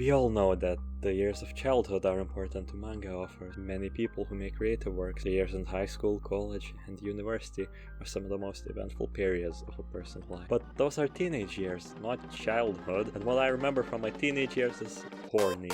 We all know that the years of childhood are important to manga authors. Many people who make creative works, the years in high school, college, and university are some of the most eventful periods of a person's life. But those are teenage years, not childhood, and what I remember from my teenage years is horny.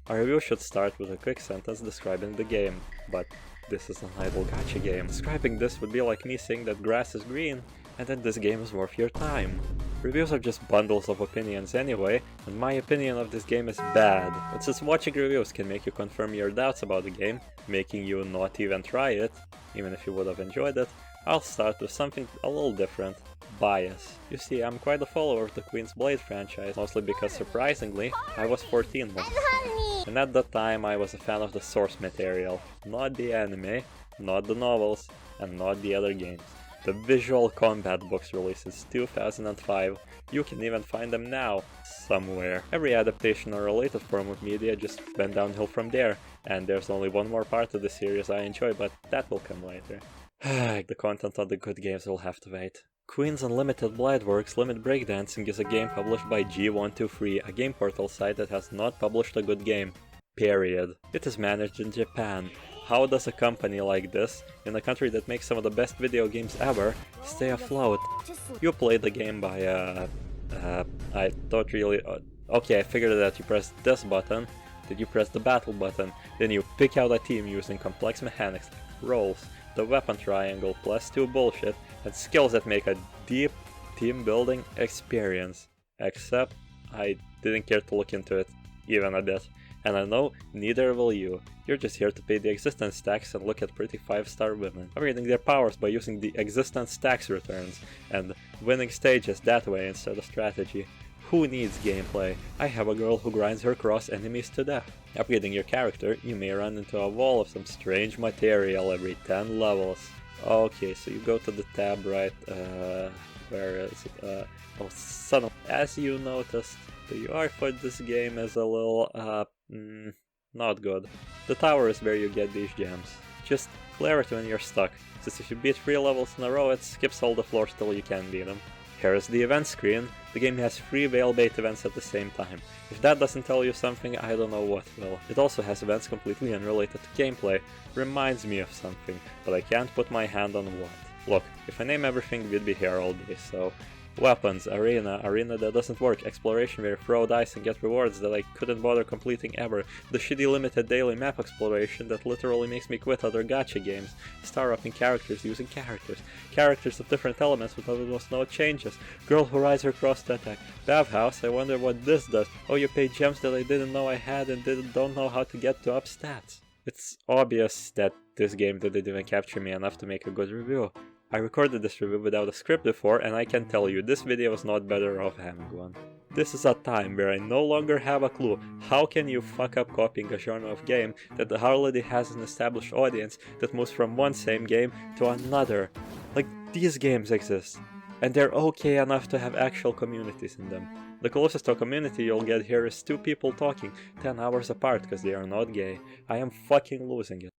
Our review should start with a quick sentence describing the game, but this is an idle gacha game. Describing this would be like me saying that grass is green, and that this game is worth your time. Reviews are just bundles of opinions anyway, and my opinion of this game is bad. But since watching reviews can make you confirm your doubts about the game, making you not even try it, even if you would have enjoyed it, I'll start with something a little different. Bias. You see, I'm quite a follower of the Queen's Blade franchise, mostly because surprisingly, I was 14 once. And at that time I was a fan of the source material, not the anime, not the novels, and not the other games. The visual combat books released in 2005, you can even find them now, somewhere. Every adaptation or related form of media just went downhill from there, and there's only one more part of the series I enjoy, but that will come later. The content of the good games will have to wait. Queen's Unlimited Blightworks Limit Breakdancing is a game published by G123, a game portal site that has not published a good game. Period. It is managed in Japan. How does a company like this, in a country that makes some of the best video games ever, stay afloat? You play the game by I don't really... okay, I figured it out. You press this button, then you press the battle button, then you pick out a team using complex mechanics like rolls, the weapon triangle, +2 bullshit, and skills that make a deep team-building experience. Except, I didn't care to look into it, even a bit. And I know, neither will you. You're just here to pay the existence stacks and look at pretty 5-star women, upgrading their powers by using the existence stacks returns, and winning stages that way instead of strategy. Who needs gameplay? I have a girl who grinds her cross enemies to death. Upgrading your character, you may run into a wall of some strange material every 10 levels. Okay, so you go to the tab right, where is it? Oh son of... As you noticed, the UI for this game is a little, not good. The tower is where you get these gems. Just clear it when you're stuck, since if you beat 3 levels in a row it skips all the floors till you can beat them. Here is the event screen. The game has 3 Veil-bait events at the same time. If that doesn't tell you something, I don't know what will. It also has events completely unrelated to gameplay. Reminds me of something, but I can't put my hand on what. Look, if I name everything, we'd be here all day, so... Weapons, arena that doesn't work, exploration where you throw dice and get rewards that I couldn't bother completing ever, the shitty limited daily map exploration that literally makes me quit other gacha games, star-upping characters using characters of different elements with almost no changes, girl who rides her cross to attack, bathhouse, I wonder what this does, oh you pay gems that I didn't know I had and don't know how to get to up stats. It's obvious that this game didn't even capture me enough to make a good review. I recorded this review without a script before, and I can tell you, this video is not better off having one. This is a time where I no longer have a clue. How can you fuck up copying a genre of game that already has an established audience that moves from one same game to another? Like, these games exist, and they're okay enough to have actual communities in them. The closest to a community you'll get here is 2 people talking 10 hours apart because they are not gay. I am fucking losing it.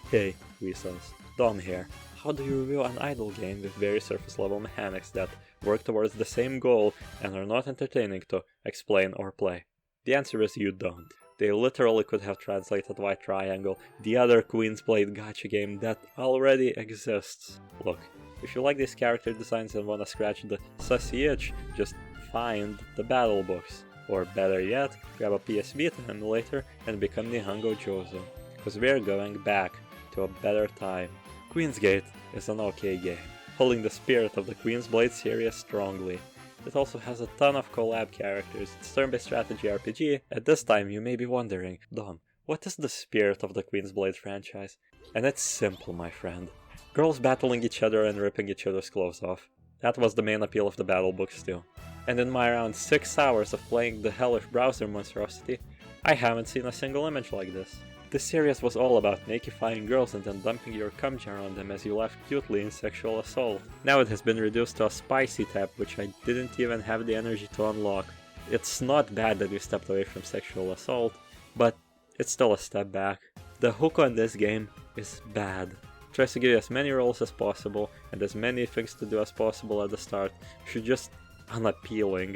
Hey, Weasels. Dom here. How do you review an idle game with very surface level mechanics that work towards the same goal and are not entertaining to explain or play? The answer is you don't. They literally could have translated White Triangle, the other Queen's Blade gacha game that already exists. Look, if you like these character designs and wanna scratch the sussy itch, just find the battle books. Or better yet, grab a PS Vita emulator and become Nihongo Jozo. Cause we're going back to a better time. Queen's Gate is an okay game, holding the spirit of the Queen's Blade series strongly. It also has a ton of collab characters, it's turn-based strategy RPG. At this time you may be wondering, Dom, what is the spirit of the Queen's Blade franchise? And it's simple, my friend. Girls battling each other and ripping each other's clothes off. That was the main appeal of the battle books too. And in my around 6 hours of playing the hellish browser monstrosity, I haven't seen a single image like this. This series was all about nakifying girls and then dumping your cum jar on them as you laughed cutely in sexual assault. Now it has been reduced to a spicy tab, which I didn't even have the energy to unlock. It's not bad that we stepped away from sexual assault, but it's still a step back. The hook on this game is bad. tries to give you as many roles as possible and as many things to do as possible at the start, which is just unappealing.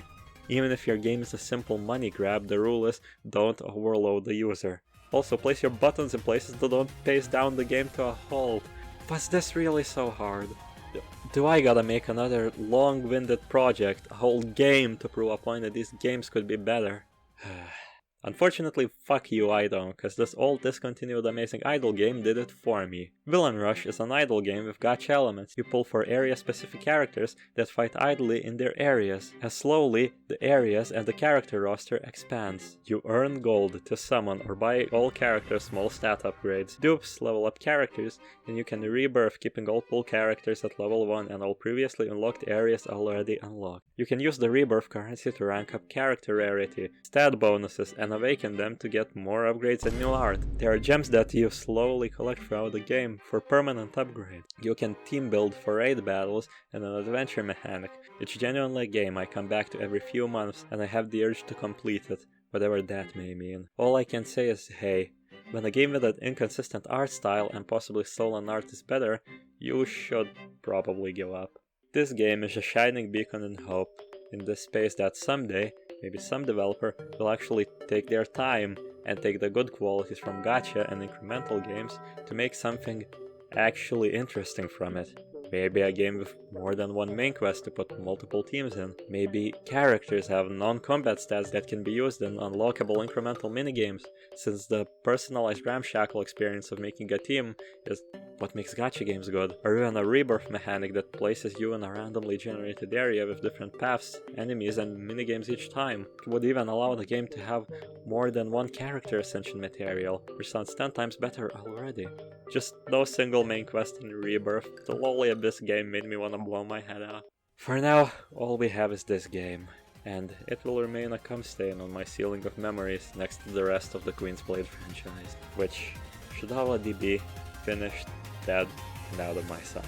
Even if your game is a simple money grab, the rule is don't overload the user. Also, place your buttons in places that don't pace down the game to a halt. Was this really so hard? Do I gotta make another long-winded project, a whole game to prove a point that these games could be better? Unfortunately, fuck you, I don't, cause this old discontinued amazing idle game did it for me. Villain Rush is an idle game with gacha elements. You pull for area-specific characters that fight idly in their areas, as slowly the areas and the character roster expands. You earn gold to summon or buy all characters small stat upgrades. Dupes level up characters, and you can rebirth keeping all pull characters at level 1 and all previously unlocked areas already unlocked. You can use the rebirth currency to rank up character rarity, stat bonuses, and awaken them to get more upgrades and new art. There are gems that you slowly collect throughout the game for permanent upgrade. You can team build for raid battles and an adventure mechanic. It's genuinely a game I come back to every few months and I have the urge to complete it, whatever that may mean. All I can say is hey, when a game with an inconsistent art style and possibly stolen art is better, you should probably give up. This game is a shining beacon in hope in this space that someday maybe some developer will actually take their time and take the good qualities from gacha and incremental games to make something actually interesting from it. Maybe a game with more than one main quest to put multiple teams in. Maybe characters have non-combat stats that can be used in unlockable incremental minigames, since the personalized ramshackle experience of making a team is what makes gacha games good. Or even a rebirth mechanic that places you in a randomly generated area with different paths, enemies, and minigames each time. It would even allow the game to have more than one character ascension material, which sounds 10 times better already. Just no single main quest in Rebirth. The lolly Abyss game made me wanna blow my head out. For now, all we have is this game, and it will remain a cum stain on my ceiling of memories next to the rest of the Queen's Blade franchise, which should already be finished, dead, and out of my sight.